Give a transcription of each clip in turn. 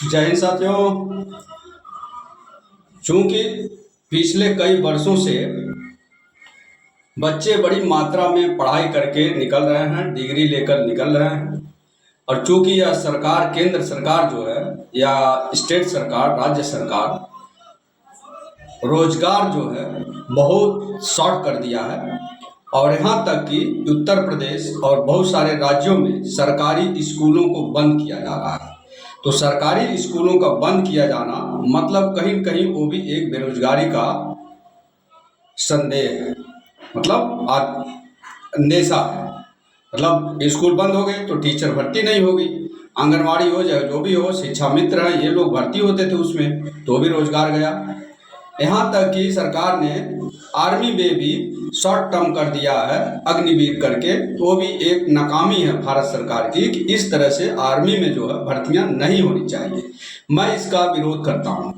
जय हिंद साथियों। चूंकि पिछले कई वर्षों से बच्चे बड़ी मात्रा में पढ़ाई करके निकल रहे हैं, डिग्री लेकर निकल रहे हैं, और चूंकि यह सरकार, केंद्र सरकार जो है या स्टेट सरकार, राज्य सरकार रोजगार जो है बहुत शॉर्ट कर दिया है। और यहाँ तक कि उत्तर प्रदेश और बहुत सारे राज्यों में सरकारी स्कूलों को बंद किया जा रहा है। तो सरकारी स्कूलों का बंद किया जाना मतलब कहीं न कहीं वो भी एक बेरोजगारी का संदेह है, मतलब अंदेशा है। मतलब स्कूल बंद हो गए तो टीचर भर्ती नहीं होगी, आंगनवाड़ी हो जाए, जो भी हो, शिक्षा मित्र हैं, ये लोग भर्ती होते थे उसमें, तो भी रोजगार गया। यहाँ तक कि सरकार ने आर्मी में भी शॉर्ट टर्म कर दिया है अग्निवीर करके, तो भी एक नाकामी है भारत सरकार की कि इस तरह से आर्मी में जो है भर्तियां नहीं होनी चाहिए। मैं इसका विरोध करता हूं।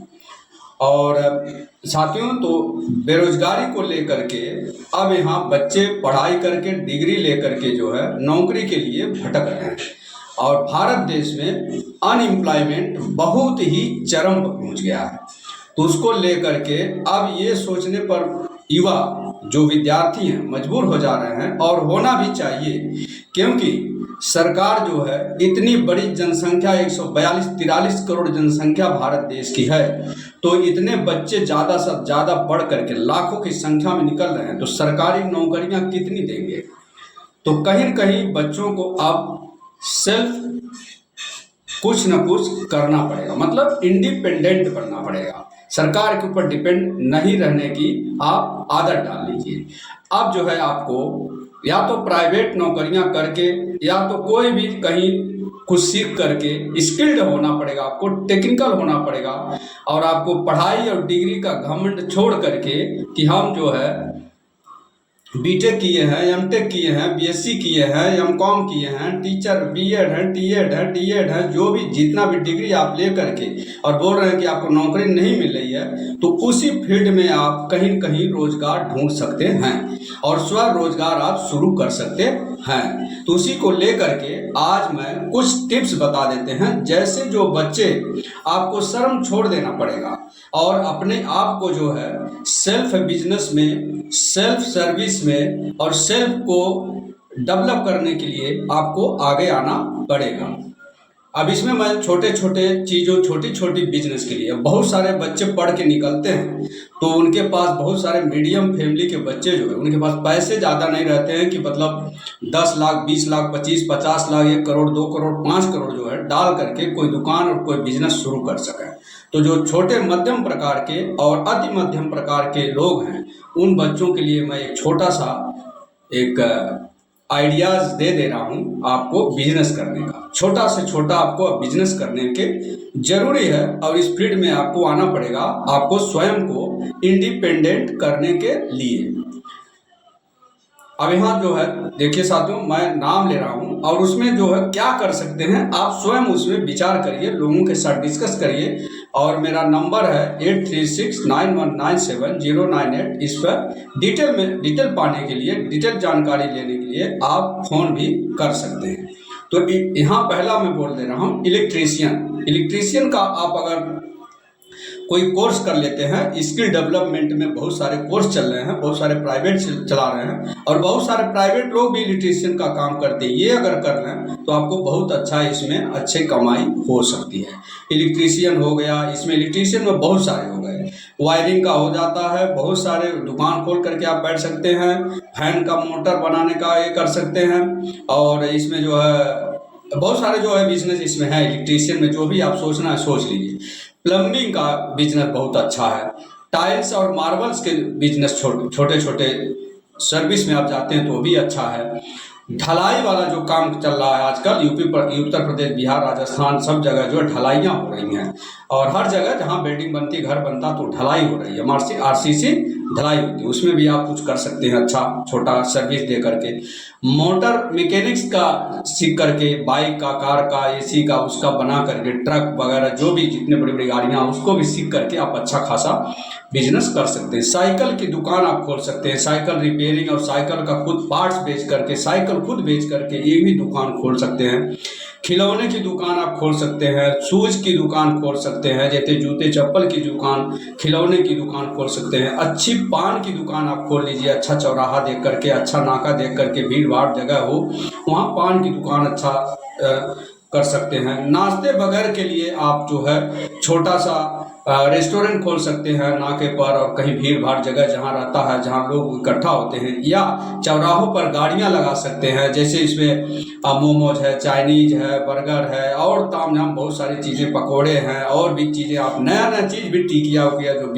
और साथियों, तो बेरोजगारी को लेकर के अब यहाँ बच्चे पढ़ाई करके डिग्री लेकर के जो है नौकरी के लिए भटक रहे हैं, और भारत देश में अनएम्प्लॉयमेंट बहुत ही चरम पर पहुँच गया है। तो उसको लेकर के अब ये सोचने पर युवा जो विद्यार्थी हैं मजबूर हो जा रहे हैं, और होना भी चाहिए, क्योंकि सरकार जो है इतनी बड़ी जनसंख्या 142-43 करोड़ जनसंख्या भारत देश की है, तो इतने बच्चे ज़्यादा से ज़्यादा बढ़ करके लाखों की संख्या में निकल रहे हैं, तो सरकारी नौकरियां कितनी देंगे। तो कहीं न कहीं बच्चों को अब सेल्फ कुछ न कुछ करना पड़ेगा, मतलब इंडिपेंडेंट बनना पड़ेगा। सरकार के ऊपर डिपेंड नहीं रहने की आप आदत डाल लीजिए। अब जो है आपको या तो प्राइवेट नौकरियां करके या तो कोई भी कहीं कुछ सीख करके स्किल्ड होना पड़ेगा, आपको टेक्निकल होना पड़ेगा, और आपको पढ़ाई और डिग्री का घमंड छोड़ करके कि हम जो है बीटेक किए हैं, एमटेक किए हैं, बीएससी किए हैं, एमकॉम किए हैं, टीचर बीएड है, टीएड है, डीएड है, जो भी जितना भी डिग्री आप ले करके और बोल रहे हैं कि आपको नौकरी नहीं मिल रही है, तो उसी फील्ड में आप कहीं न कहीं रोजगार ढूंढ सकते हैं और स्वरोजगार आप शुरू कर सकते हैं। तो उसी को लेकर के आज मैं कुछ टिप्स बता देते हैं। जैसे जो बच्चे, आपको शर्म छोड़ देना पड़ेगा और अपने आप को जो है सेल्फ बिजनेस में, सेल्फ सर्विस में और सेल्फ को डेवलप करने के लिए आपको आगे आना पड़ेगा। अब इसमें मैं छोटे छोटे चीज़ों, छोटी छोटी बिजनेस के लिए, बहुत सारे बच्चे पढ़ के निकलते हैं तो उनके पास, बहुत सारे मीडियम फैमिली के बच्चे जो है उनके पास पैसे ज़्यादा नहीं रहते हैं कि मतलब 10 लाख, 20 लाख, 25-50 लाख, 1 करोड़, 2 करोड़, 5 करोड़ जो है डाल करके कोई दुकान और कोई बिजनेस शुरू कर सकें। तो जो छोटे मध्यम प्रकार के और अति मध्यम प्रकार के लोग हैं, उन बच्चों के लिए मैं एक छोटा सा एक आइडियाज़ दे रहा हूँ आपको बिजनेस करने का। छोटा से छोटा आपको बिजनेस करने के जरूरी है, और इस फील्ड में आपको आना पड़ेगा, आपको स्वयं को इंडिपेंडेंट करने के लिए। अब यहाँ जो है देखिए साथियों, मैं नाम ले रहा हूँ और उसमें जो है क्या कर सकते हैं आप स्वयं उसमें विचार करिए, लोगों के साथ डिस्कस करिए। और मेरा नंबर है 8369197098। इस पर डिटेल पाने के लिए, डिटेल जानकारी लेने के लिए आप फ़ोन भी कर सकते हैं। तो यहाँ पहला मैं बोल दे रहा हूँ, इलेक्ट्रीशियन का आप अगर कोई कोर्स कर लेते हैं, स्किल डेवलपमेंट में बहुत सारे कोर्स चल रहे हैं, बहुत सारे प्राइवेट चला रहे हैं, और बहुत सारे प्राइवेट लोग भी इलेक्ट्रीशियन का काम करते हैं। ये अगर कर लें तो आपको बहुत अच्छा इसमें अच्छी कमाई हो सकती है। इलेक्ट्रीशियन हो गया, इसमें इलेक्ट्रीशियन में बहुत सारे हो गए, वायरिंग का हो जाता है, बहुत सारे दुकान खोल करके आप बैठ सकते हैं, फैन का मोटर बनाने का ये कर सकते हैं, और इसमें जो है बहुत सारे जो है बिजनेस इसमें है। इलेक्ट्रीशियन में जो भी आप सोचना है सोच लीजिए। प्लम्बिंग का बिजनेस बहुत अच्छा है, टाइल्स और मार्बल्स के बिजनेस छोटे छोटे सर्विस में आप जाते हैं तो भी अच्छा है। ढलाई वाला जो काम चल रहा है आजकल उत्तर प्रदेश, बिहार, राजस्थान, सब जगह जो है ढलाइयाँ हो रही हैं, और हर जगह जहाँ बिल्डिंग बनती, घर बनता तो ढलाई हो रही है, आरसीसी ढलाई होती है, उसमें भी आप कुछ कर सकते हैं अच्छा छोटा सर्विस दे करके। मोटर मैकेनिक्स का सीख करके, बाइक का, कार का, एसी का, उसका बना करके, ट्रक वगैरह जो भी जितने बड़ी बड़ी गाड़ियाँ उसको भी सीख करके आप अच्छा खासा बिजनेस कर सकते हैं। साइकिल की दुकान आप खोल सकते हैं, साइकिल रिपेयरिंग और साइकिल का खुद पार्ट्स बेच करके, साइकिल खुद बेच करके ये भी दुकान खोल सकते हैं। खिलौने की दुकान आप खोल सकते हैं, शूज की दुकान खोल सकते हैं, जैसे जूते चप्पल की दुकान, खिलौने की दुकान खोल सकते हैं। अच्छी पान की दुकान आप खोल लीजिए, अच्छा चौराहा देख करके, अच्छा नाका देख करके, भीड़ भाड़ जगह हो वहाँ पान की दुकान अच्छा कर सकते हैं। नाश्ते वगैरह के लिए आप जो है छोटा सा रेस्टोरेंट खोल सकते हैं नाके पर, और कहीं भीड़ भाड़ जगह जहाँ रहता है, जहाँ लोग इकट्ठा होते हैं, या चौराहों पर गाड़ियाँ लगा सकते हैं। जैसे इसमें मोमोज है, चाइनीज है, बर्गर है, और ताम झाम बहुत सारी चीज़ें, पकोड़े हैं, और भी चीज़ें आप नया नया चीज़ भी, टिकिया उकिया जो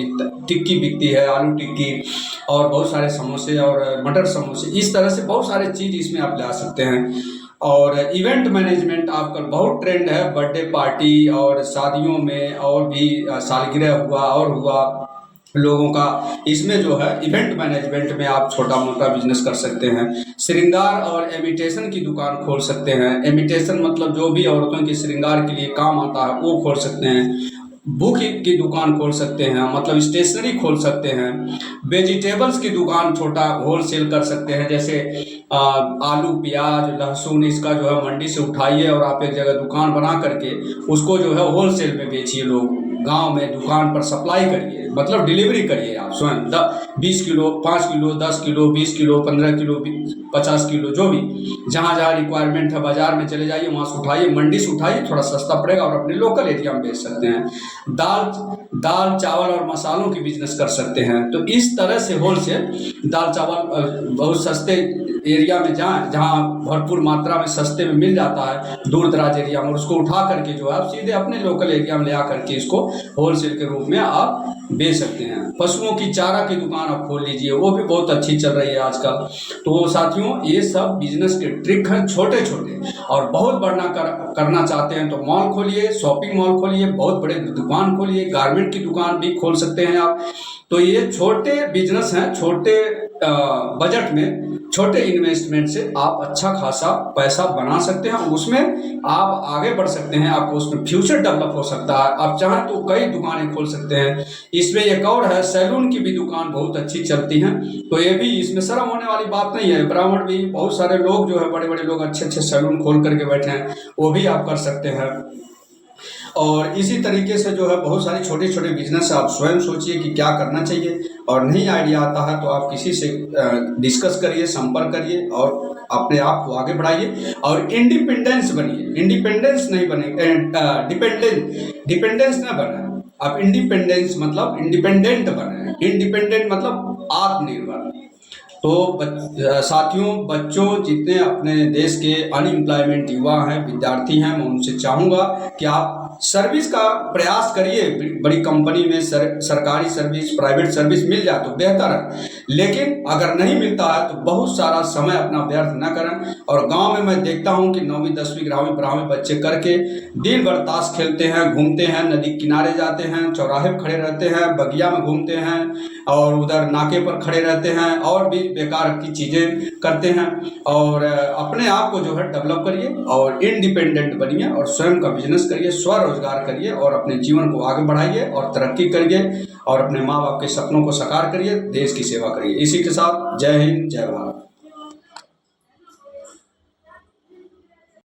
टिक्की बिकती है, आलू टिक्की, और बहुत सारे समोसे और मटर समोसे, इस तरह से बहुत सारे चीज़ इसमें आप ला सकते हैं। और इवेंट मैनेजमेंट आजकल बहुत ट्रेंड है, बर्थडे पार्टी और शादियों में, और भी सालगिरह हुआ और हुआ लोगों का, इसमें जो है इवेंट मैनेजमेंट में आप छोटा मोटा बिजनेस कर सकते हैं। श्रृंगार और इमिटेशन की दुकान खोल सकते हैं। इमिटेशन मतलब जो भी औरतों के श्रृंगार के लिए काम आता है वो खोल सकते हैं। बुक की दुकान खोल सकते हैं, मतलब स्टेशनरी खोल सकते हैं। वेजिटेबल्स की दुकान छोटा होलसेल कर सकते हैं, जैसे आलू प्याज लहसुन, इसका जो है मंडी से उठाइए और आप एक जगह दुकान बना करके उसको जो है होलसेल में बेचिए। लोग गांव में दुकान पर सप्लाई करिए, मतलब डिलीवरी करिए आप स्वयं। 20 kilo, 5 kilo, 10 kilo, 20 kilo, 15 kilo, 50 kilo, जो भी जहाँ जहाँ रिक्वायरमेंट है, बाजार में चले जाइए, वहाँ से उठाइए, मंडी से उठाइए, थोड़ा सस्ता पड़ेगा और अपने लोकल एरिया में बेच सकते हैं। दाल चावल और मसालों की बिजनेस कर सकते हैं। तो इस तरह से होलसेल दाल चावल बहुत सस्ते एरिया में, जहाँ भरपूर मात्रा में सस्ते में मिल जाता है दूर दराज एरिया में, उसको उठा करके जो है आप सीधे अपने लोकल एरिया में ले आ करके इसको होलसेल के रूप में आप बेच सकते हैं। पशुओं की चारा की दुकान आप खोल लीजिए, वो भी बहुत अच्छी चल रही है आजकल। तो साथियों, ये सब बिजनेस के ट्रिक हैं छोटे छोटे, और बहुत बढ़ना करना चाहते हैं तो मॉल खोलिए, शॉपिंग मॉल खोलिए, बहुत बड़े दुकान खोलिए, गारमेंट की दुकान भी खोल सकते हैं आप। तो ये छोटे बिजनेस हैं, छोटे बजट में, छोटे इन्वेस्टमेंट से आप अच्छा खासा पैसा बना सकते हैं, उसमें आप आगे बढ़ सकते हैं, आपको उसमें फ्यूचर डेवलप हो सकता है। आप चाहें तो कई दुकानें खोल सकते हैं। इसमें एक और है, सैलून की भी दुकान बहुत अच्छी चलती हैं, तो ये भी, इसमें शर्म होने वाली बात नहीं है। ब्राह्मण भी बहुत सारे लोग जो है, बड़े बड़े लोग अच्छे अच्छे सैलून खोल करके बैठे हैं, वो भी आप कर सकते हैं। और इसी तरीके से जो है बहुत सारी छोटे छोटे बिजनेस आप स्वयं सोचिए कि क्या करना चाहिए, और नहीं आइडिया आता है तो आप किसी से डिस्कस करिए, संपर्क करिए, और अपने आप को आगे बढ़ाइए और इंडिपेंडेंस बनिए। इंडिपेंडेंस नहीं बने, डिपेंडेंस ना बने आप। इंडिपेंडेंस मतलब इंडिपेंडेंट बने, इंडिपेंडेंट मतलब आत्मनिर्भर। तो साथियों, बच्चों, जितने अपने देश के अनएम्प्लॉयमेंट युवा हैं, विद्यार्थी हैं, मैं उनसे चाहूँगा कि आप सर्विस का प्रयास करिए। बड़ी कंपनी में सरकारी सर्विस, प्राइवेट सर्विस मिल जाए तो बेहतर है, लेकिन अगर नहीं मिलता है तो बहुत सारा समय अपना व्यर्थ न करें। और गांव में मैं देखता हूं कि 9वीं 10वीं 11वीं 12वीं बच्चे करके दिन भर ताश खेलते हैं, घूमते हैं, नदी किनारे जाते हैं, चौराहे पर खड़े रहते हैं, बगिया में घूमते हैं, और उधर नाके पर खड़े रहते हैं, और भी बेकार की चीज़ें करते हैं। और अपने आप को जो है डेवलप करिए और इंडिपेंडेंट बनिए, और स्वयं का बिजनेस करिए, स्वरोजगार करिए, और अपने जीवन को आगे बढ़ाइए और तरक्की करिए, और अपने माँ बाप के सपनों को साकार करिए, देश की सेवा करिए। इसी के साथ जय हिंद, जय भारत।